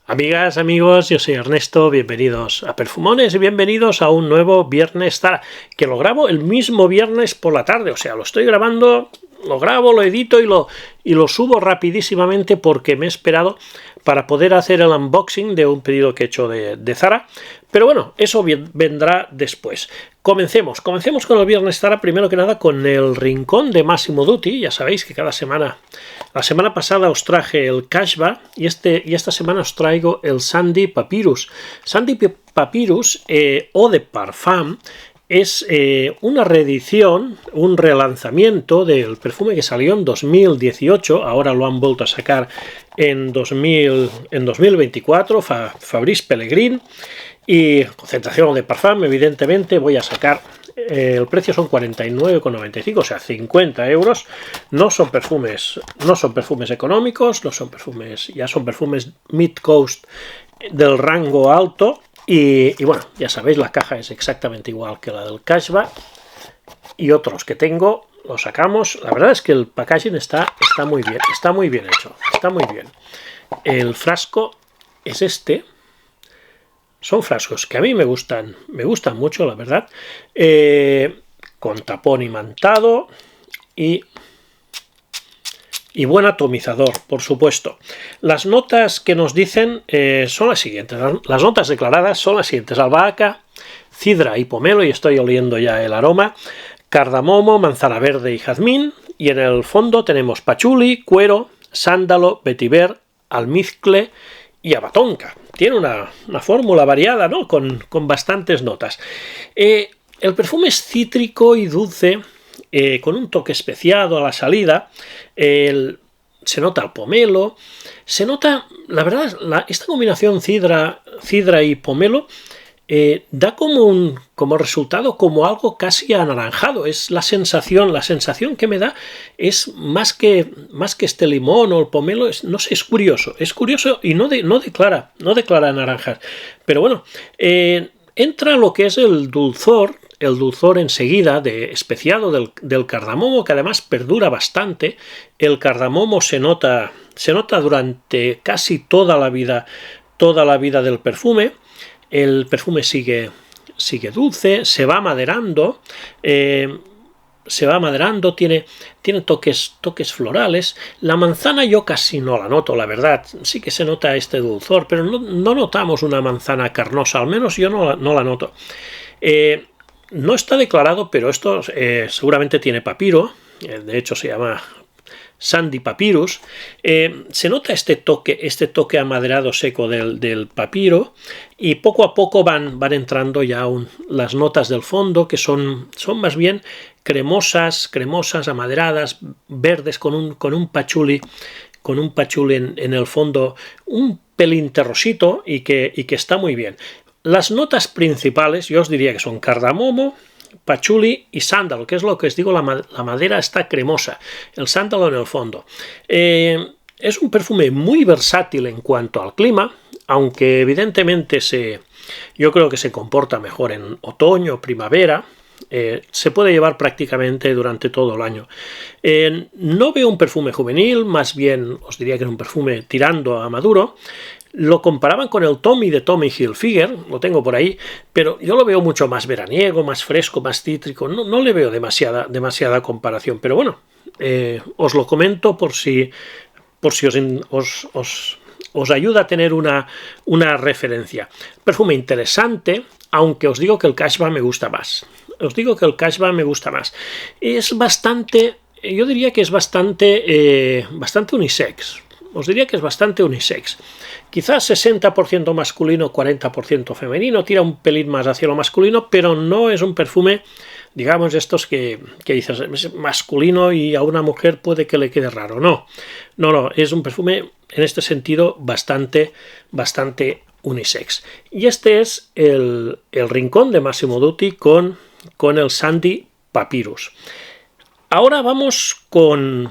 Amigas, amigos, yo soy Ernesto, bienvenidos a Perfumones y bienvenidos a un nuevo Viernes Zara, que lo grabo el mismo viernes por la tarde, o sea, lo estoy grabando, lo grabo, lo edito y lo subo rapidísimamente porque me he esperado para poder hacer el unboxing de un pedido que he hecho de Zara, pero bueno, eso vendrá después. Comencemos con el Viernes Zara, primero que nada con el rincón de Massimo Dutti. Ya sabéis que cada semana, la semana pasada os traje el Cashback y esta semana os traigo el Sandy Papyrus. Sandy Papyrus Eau de Parfum es una reedición, un relanzamiento del perfume que salió en 2018, ahora lo han vuelto a sacar en 2024, Fabrice Pellegrin, y concentración de parfum, evidentemente. Voy a sacar, el precio son 49,95, o sea, 50 euros. No son perfumes económicos, no son perfumes, ya son perfumes mid-coast del rango alto. Y bueno, ya sabéis, la caja es exactamente igual que la del Cashback y otros que tengo, lo sacamos. La verdad es que el packaging está muy bien hecho, está muy bien. El frasco es este. Son frascos que a mí me gustan mucho, la verdad, con tapón imantado y buen atomizador, por supuesto. Las notas que nos dicen son las siguientes. Las notas declaradas son las siguientes: albahaca, cidra y pomelo, y estoy oliendo ya el aroma, cardamomo, manzana verde y jazmín, y en el fondo tenemos pachuli, cuero, sándalo, vetiver, almizcle y abatonca. Tiene una fórmula variada, ¿no? Con bastantes notas. El perfume es cítrico y dulce, con un toque especiado a la salida. Se nota el pomelo, se nota, la verdad, esta combinación cidra y pomelo da como resultado como algo casi anaranjado. Es la sensación que me da es más que este limón o el pomelo, no sé, es curioso y no declara naranjas. Pero bueno, entra lo que es el dulzor enseguida especiado del cardamomo, que además perdura bastante. El cardamomo se nota durante casi toda la vida del perfume. El perfume sigue dulce, se va maderando, tiene toques florales. La manzana yo casi no la noto, la verdad. Sí que se nota este dulzor, pero no notamos una manzana carnosa, al menos yo no la noto. No está declarado, pero esto seguramente tiene papiro, de hecho se llama Sandy Papyrus. Se nota este toque amaderado seco del papiro, y poco a poco van entrando ya las notas del fondo, que son más bien cremosas, amaderadas, verdes, con un pachuli en el fondo, un pelín terrosito, y que está muy bien. Las notas principales yo os diría que son cardamomo, pachuli y sándalo, que es lo que os digo, la madera está cremosa, el sándalo en el fondo. Es un perfume muy versátil en cuanto al clima, aunque evidentemente yo creo que se comporta mejor en otoño, primavera. Se puede llevar prácticamente durante todo el año. No veo un perfume juvenil, más bien os diría que es un perfume tirando a maduro. Lo comparaban con el Tommy de Tommy Hilfiger, lo tengo por ahí, pero yo lo veo mucho más veraniego, más fresco, más cítrico. No le veo demasiada comparación, pero bueno, os lo comento por si os ayuda a tener una referencia. Perfume interesante, aunque os digo que el Cashback me gusta más. Es bastante, yo diría que es bastante unisex. Os diría que es bastante unisex. Quizás 60% masculino, 40% femenino, tira un pelín más hacia lo masculino, pero no es un perfume, digamos, estos que dices es masculino y a una mujer puede que le quede raro. No, es un perfume en este sentido bastante unisex. Y este es el rincón de Massimo Dutti con el Sandy Papyrus. Ahora vamos con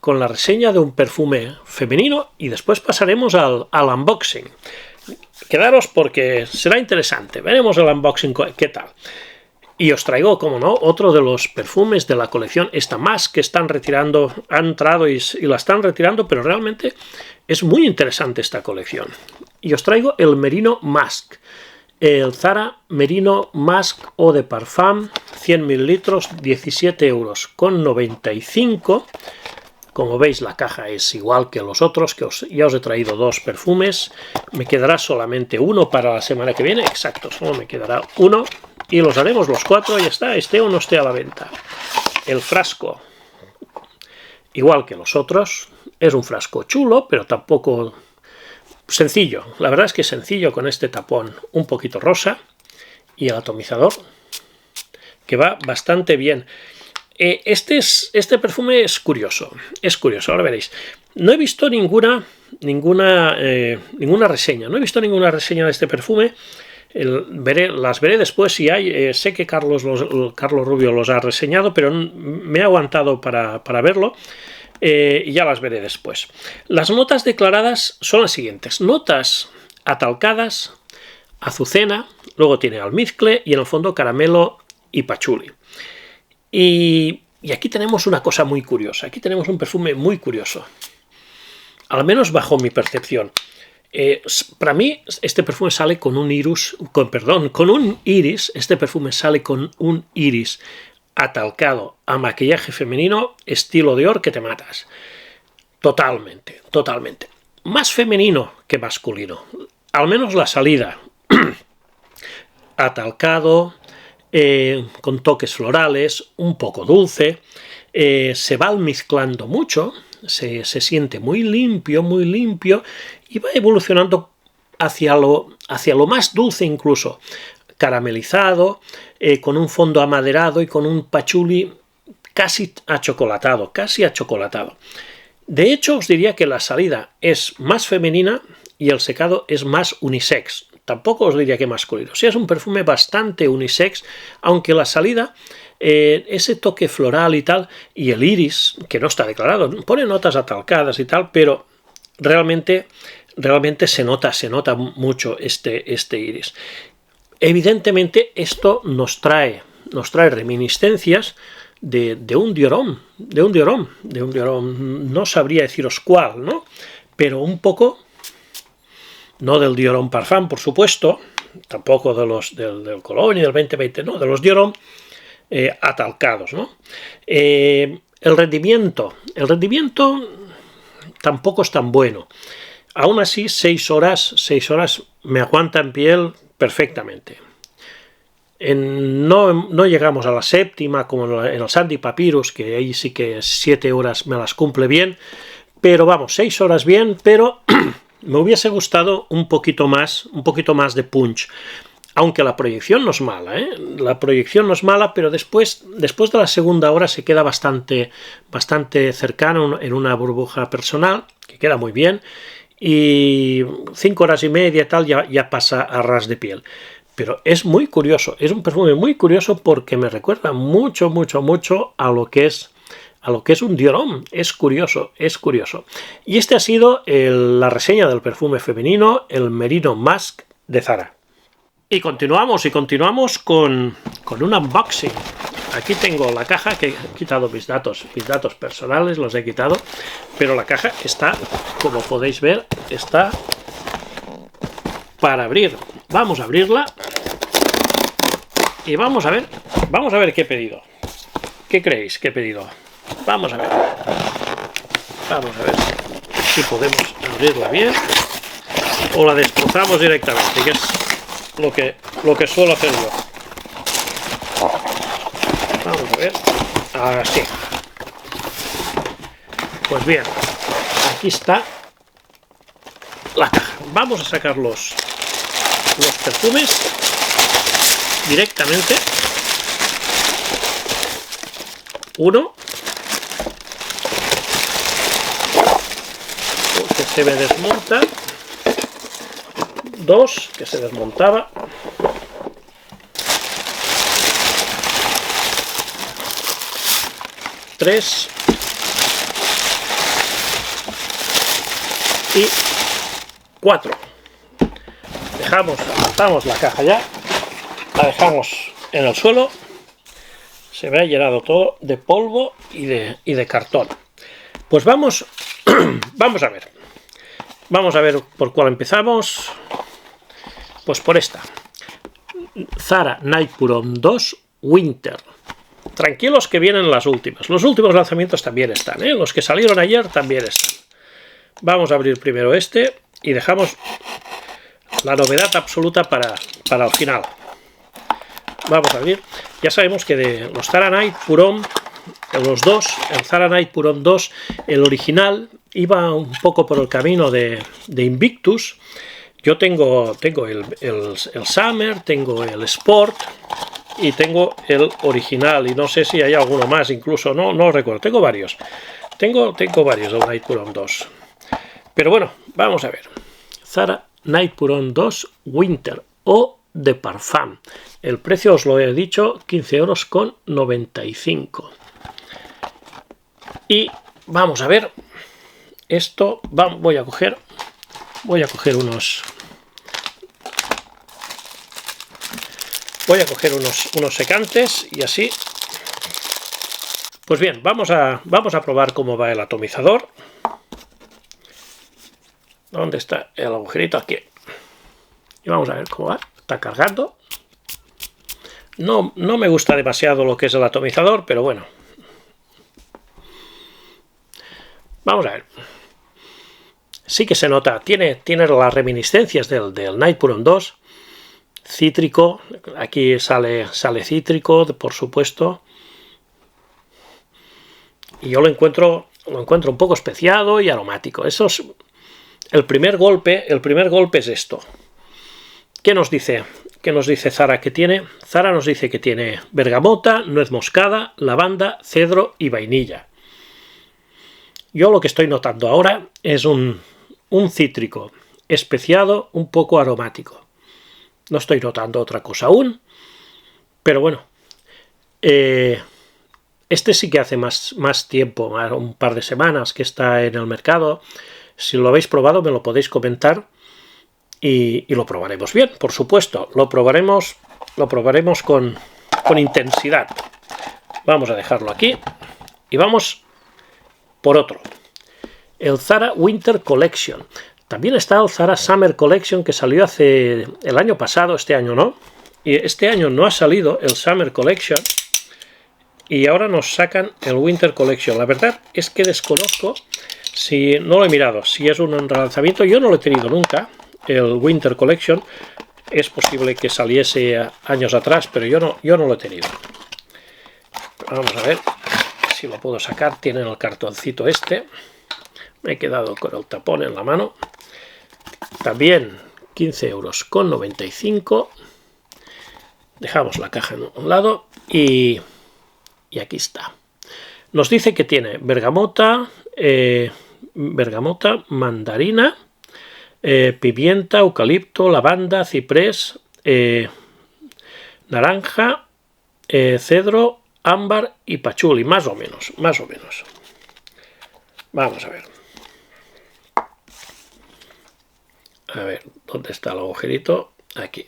la reseña de un perfume femenino y después pasaremos al unboxing. Quedaros porque será interesante. Veremos el unboxing, qué tal. Y os traigo, como no, otro de los perfumes de la colección, esta Mask, que están retirando, han entrado y la están retirando, pero realmente es muy interesante esta colección. Y os traigo el Merino Mask, el Zara Merino Mask Eau de Parfum, 100 mililitros, 17,95 €. Como veis, la caja es igual que los otros, que ya os he traído dos perfumes. Me quedará solamente uno para la semana que viene, exacto, solo me quedará uno. Y los haremos los 4 y ya está, esté o no esté a la venta. El frasco, igual que los otros, es un frasco chulo, pero tampoco sencillo. La verdad es que sencillo, con este tapón un poquito rosa y el atomizador, que va bastante bien. Este perfume es curioso, ahora veréis. No he visto ninguna reseña, no he visto ninguna reseña de este perfume. Las veré después si hay. Sé que Carlos Rubio los ha reseñado, pero me he aguantado para verlo. Y ya las veré después. Las notas declaradas son las siguientes: notas atalcadas, azucena, luego tiene almizcle y en el fondo caramelo y pachuli. Y aquí tenemos una cosa muy curiosa, aquí tenemos un perfume muy curioso, al menos bajo mi percepción. Para mí este perfume sale con un iris, este perfume sale con un iris atalcado a maquillaje femenino estilo Dior que te matas. Totalmente. Más femenino que masculino, al menos la salida. Atalcado, con toques florales, un poco dulce, se va almizclando mucho, se siente muy limpio y va evolucionando hacia lo más dulce incluso, caramelizado, con un fondo amaderado y con un pachuli casi achocolatado. De hecho, os diría que la salida es más femenina y el secado es más unisex. Tampoco os diría que masculino. Sí, es un perfume bastante unisex, aunque la salida, ese toque floral y tal, y el iris, que no está declarado, pone notas atalcadas y tal, pero realmente se nota mucho este iris. Evidentemente esto nos trae reminiscencias de un Dior Homme, no sabría deciros cuál, ¿no? Pero un poco, no del Dior Homme Parfum, por supuesto, tampoco del Cologne y del 2020, no, de los Dior Homme atalcados, ¿no? El rendimiento tampoco es tan bueno. Aún así, 6 horas me aguanta en piel perfectamente. No llegamos a la séptima como en el Sandy Papyrus, que ahí sí que 7 horas me las cumple bien, pero vamos, 6 horas bien, pero me hubiese gustado un poquito más de punch, aunque la proyección no es mala, la proyección no es mala, pero después de la segunda hora se queda bastante cercano en una burbuja personal, que queda muy bien, y 5 horas y media y tal ya pasa a ras de piel. Pero es muy curioso, es un perfume muy curioso porque me recuerda mucho a lo que es un Dior Homme. Es curioso. Y este ha sido la reseña del perfume femenino, el Merino Mask de Zara. Y continuamos con un unboxing. Aquí tengo la caja, que he quitado mis datos personales, los he quitado, pero la caja está, como podéis ver, está para abrir. Vamos a abrirla y vamos a ver qué he pedido. ¿Qué creéis que he pedido? Vamos a ver si podemos abrirla bien o la destrozamos directamente, que es lo que suelo hacer yo. Vamos a ver, así. Pues bien, aquí está la caja. Vamos a sacar los perfumes directamente. Uno, que se me desmonta. Dos, que se desmontaba. Tres. Y 4. Levantamos la caja ya, la dejamos en el suelo Se me ha llenado todo de polvo y de cartón. Pues vamos, vamos a ver. Vamos a ver por cuál empezamos. Pues por esta. Zara Nightpuron 2 Winter. Tranquilos que vienen las últimas. Los últimos lanzamientos también están, ¿eh? Los que salieron ayer también están. Vamos a abrir primero este y dejamos la novedad absoluta para el final. Vamos a abrir. Ya sabemos que de los Zara Nightpuron, los dos, el Zara Nightpuron 2, el original, iba un poco por el camino de Invictus. Yo tengo el Summer, tengo el Sport y tengo el original, y no sé si hay alguno más, incluso no recuerdo, tengo varios. Tengo varios del Nightpuron 2. Pero bueno, vamos a ver. Zara Nightpuron 2 Winter o de Parfum. El precio os lo he dicho, 15,95 €. Y vamos a ver. Esto voy a coger unos secantes y así. Pues bien, vamos a probar cómo va el atomizador. ¿Dónde está el agujerito? Aquí. Y vamos a ver cómo va. Está cargando. No me gusta demasiado lo que es el atomizador, pero bueno. Vamos a ver. Sí que se nota. Tiene las reminiscencias del Nightpuron 2. Cítrico. Aquí sale cítrico, por supuesto. Y yo lo encuentro un poco especiado y aromático. Eso es el primer golpe es esto. ¿Qué nos dice Zara que tiene? Zara nos dice que tiene bergamota, nuez moscada, lavanda, cedro y vainilla. Yo lo que estoy notando ahora es un cítrico especiado, un poco aromático. No estoy notando otra cosa aún, pero bueno. Este sí que hace más tiempo, un par de semanas que está en el mercado. Si lo habéis probado me lo podéis comentar y lo probaremos bien, por supuesto. Lo probaremos con intensidad. Vamos a dejarlo aquí y vamos por otro. El Zara Winter Collection. También está el Zara Summer Collection que salió el año pasado, este año no. Y este año no ha salido el Summer Collection. Y ahora nos sacan el Winter Collection. La verdad es que desconozco, si no lo he mirado, si es un relanzamiento. Yo no lo he tenido nunca, el Winter Collection. Es posible que saliese años atrás, pero yo no lo he tenido. Vamos a ver si lo puedo sacar. Tienen el cartoncito este. Me he quedado con el tapón en la mano. También 15,95 €. Dejamos la caja en un lado y aquí está. Nos dice que tiene bergamota, mandarina, pimienta, eucalipto, lavanda, ciprés, naranja, cedro, ámbar y pachuli, más o menos. Vamos a ver. A ver, ¿dónde está el agujerito? Aquí.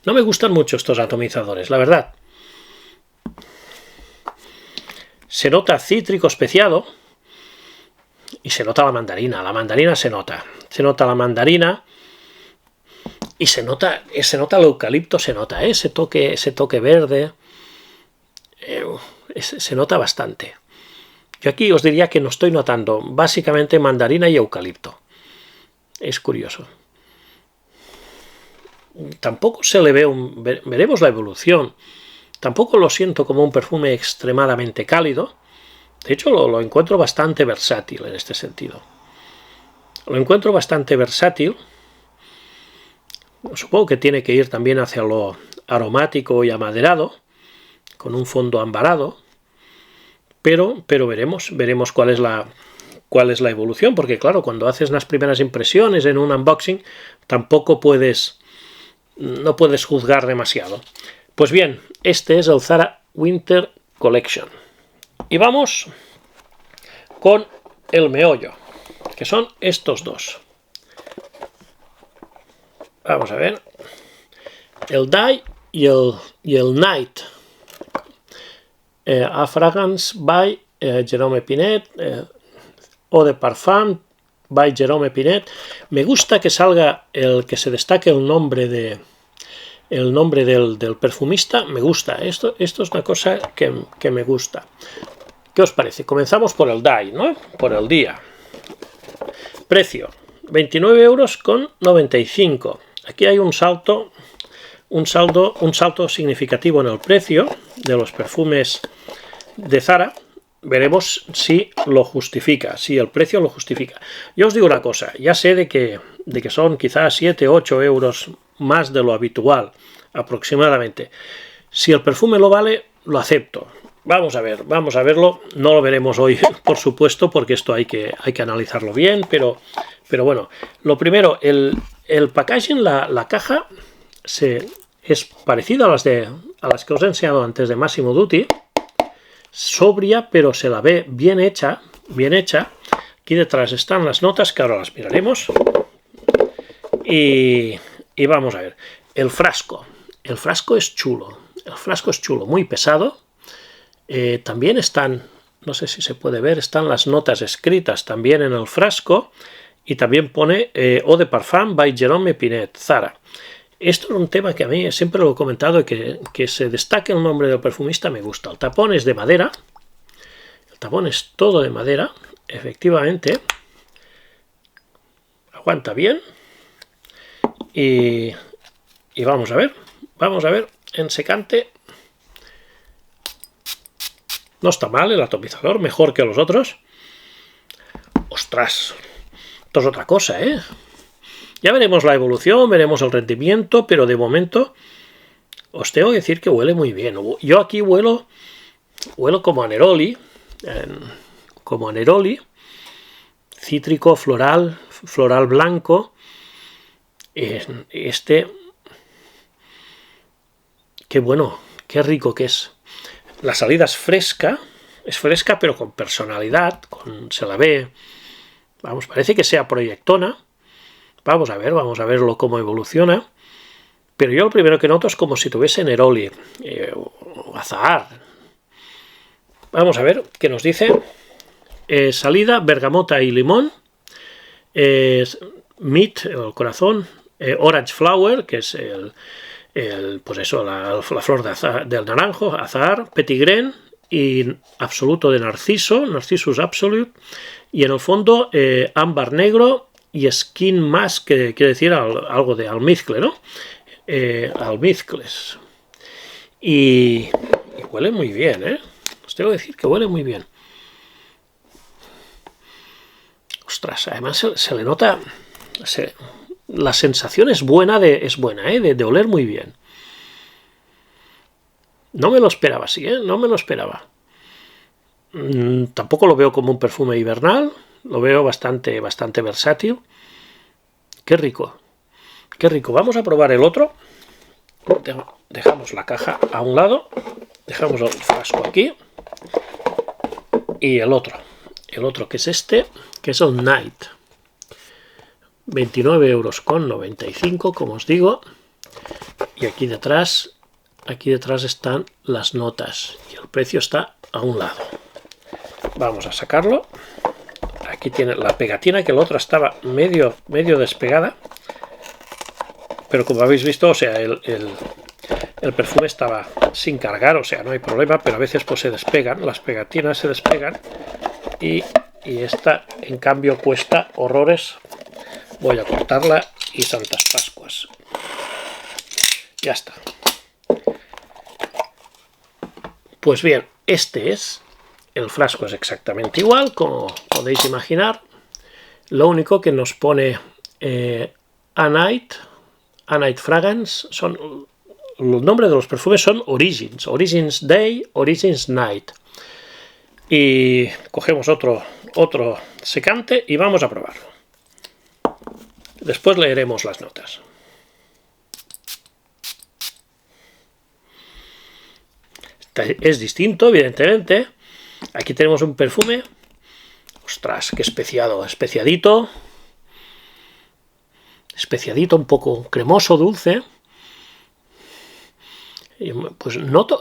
No me gustan mucho estos atomizadores, la verdad. Se nota cítrico especiado y se nota la mandarina. La mandarina se nota. Se nota la mandarina y se nota el eucalipto, se nota ese toque verde. Se nota bastante. Yo aquí os diría que no estoy notando básicamente mandarina y eucalipto. Es curioso. Tampoco se le ve veremos la evolución. Tampoco lo siento como un perfume extremadamente cálido. De hecho, lo encuentro bastante versátil en este sentido. Lo encuentro bastante versátil. Supongo que tiene que ir también hacia lo aromático y amaderado, con un fondo ambarado. Pero veremos cuál es la evolución, porque claro, cuando haces las primeras impresiones en un unboxing, tampoco no puedes juzgar demasiado. Pues bien, este es el Zara Winter Collection. Y vamos con el meollo, que son estos dos. Vamos a ver. El dye y el Night, A Fragrance by Jerome Pinet, Eau de Parfum by Jerome Pinet. Me gusta que salga que se destaque el nombre del perfumista. Me gusta, esto es una cosa que me gusta. ¿Qué os parece? Comenzamos por el DAI, ¿no? Por el día. Precio, 29,95 €. Aquí hay un salto significativo en el precio de los perfumes de Zara. Veremos si lo justifica, si el precio lo justifica. Yo os digo una cosa, ya sé de que son quizás 7-8 € más de lo habitual, aproximadamente. Si el perfume lo vale, lo acepto. Vamos a verlo. No lo veremos hoy, por supuesto, porque esto hay que analizarlo bien, pero bueno, lo primero, el packaging, la caja, es parecida a las que os he enseñado antes de Massimo Dutti, sobria, pero se la ve bien hecha. Aquí detrás están las notas, que ahora las miraremos. Y vamos a ver, el frasco es chulo, muy pesado. También están, no sé si se puede ver, están las notas escritas también en el frasco, y también pone Eau de Parfum by Jerome Pinet, Zara. Esto es un tema que a mí siempre lo he comentado, y que se destaque el nombre del perfumista me gusta. El tapón es de madera, el tapón es todo de madera, efectivamente, aguanta bien, y vamos a ver, en secante. No está mal el atomizador, mejor que los otros. ¡Ostras! Esto es otra cosa, ¿eh? Ya veremos la evolución, veremos el rendimiento, pero de momento os tengo que decir que huele muy bien. Yo aquí huelo como a Neroli, cítrico, floral blanco. Qué bueno, qué rico que es. La salida es fresca, pero con personalidad, se la ve, vamos, parece que sea proyectona. Vamos a verlo cómo evoluciona. Pero yo lo primero que noto es como si tuviese Neroli o Azahar. Vamos a ver qué nos dice. Salida, bergamota y limón. Meat, el corazón. Orange flower, que es pues eso, la flor del naranjo, azahar, petitgrain y absoluto de narciso, Narcissus absolute, y en el fondo ámbar negro y skin mask, que quiere decir algo de almizcle, ¿no? Almizcles. Y huele muy bien, ¿eh? Os tengo que decir que huele muy bien. Ostras, además se le nota... La sensación es buena, de oler muy bien. No me lo esperaba así, no me lo esperaba. Tampoco lo veo como un perfume hibernal, lo veo bastante versátil. Qué rico. Vamos a probar el otro. Dejamos la caja a un lado, dejamos el frasco aquí, y el otro que es este, que es el Night. 29,95 €, como os digo, y aquí detrás están las notas y el precio está a un lado. Vamos a sacarlo. Aquí tiene la pegatina, que la otra estaba medio despegada, pero como habéis visto, o sea, el perfume estaba sin cargar, o sea, no hay problema, pero a veces pues se despegan, las pegatinas se despegan, y esta en cambio cuesta horrores. Voy a cortarla y santas pascuas. Ya está. Pues bien, el frasco es exactamente igual, como podéis imaginar. Lo único que nos pone A Night Fragrance, los nombres de los perfumes son Origins Day, Origins Night. Y cogemos otro secante y vamos a probarlo. Después leeremos las notas. Es distinto, evidentemente. Aquí tenemos un perfume. Ostras, qué especiadito, un poco cremoso, dulce. Pues noto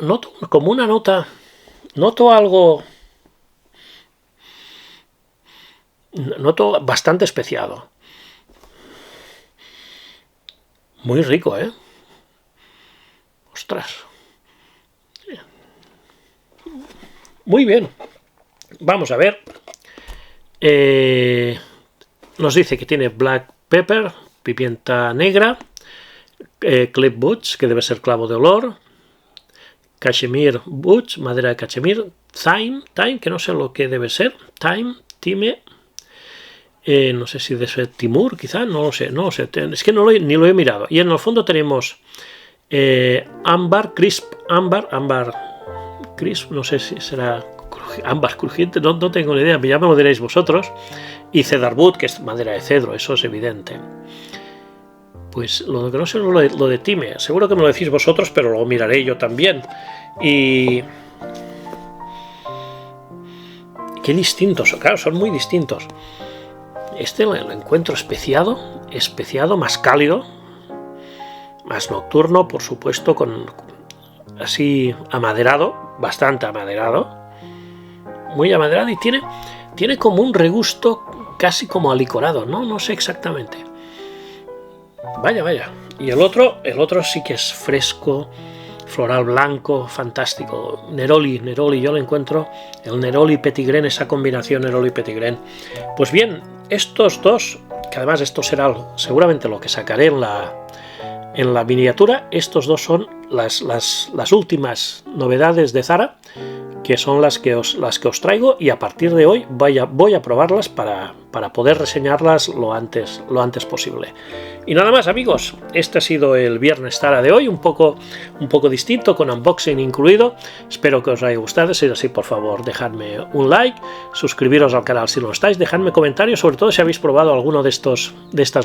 como una nota, noto algo, noto bastante especiado. Muy rico, ¿eh? Ostras. Muy bien. Vamos a ver. Nos dice que tiene black pepper, pimienta negra, clave buds, que debe ser clavo de olor, cachemire buds, madera de cachemire, thyme, que no sé lo que debe ser, time, no sé si debe ser timur, quizá, no lo sé, es que ni lo he mirado. Y en el fondo tenemos ámbar crisp, no sé si será ámbar crujiente, no tengo ni idea, ya me lo diréis vosotros. Y cedar wood, que es madera de cedro, eso es evidente. Pues lo que no sé es lo de time, seguro que me lo decís vosotros, pero lo miraré yo también. Y qué distintos, claro, son muy distintos. Este lo encuentro especiado, más cálido, más nocturno, por supuesto, con así amaderado, bastante amaderado, muy amaderado, y tiene como un regusto casi como alicorado, no sé exactamente. Vaya. Y el otro sí que es fresco, floral blanco, fantástico. Neroli, yo le encuentro el Neroli Petitgrain, esa combinación Neroli Petitgrain. Pues bien, estos dos, que además esto será seguramente lo que sacaré en la miniatura, estos dos son las últimas novedades de Zara, que son las que os traigo, y a partir de hoy voy a probarlas para poder reseñarlas lo antes posible. Y nada más, amigos, este ha sido el Viernes Zara de hoy, un poco distinto, con unboxing incluido. Espero que os haya gustado. Si es así, por favor, dejadme un like, suscribiros al canal si no lo estáis, dejadme comentarios, sobre todo si habéis probado alguno de estas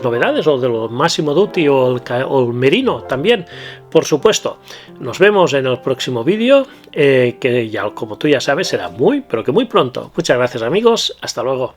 novedades, o de lo Massimo Dutti o el Merino también, por supuesto. Nos vemos en el próximo vídeo, que ya, como tú ya sabes, será muy, pero que muy pronto. Muchas gracias, amigos. Hasta luego.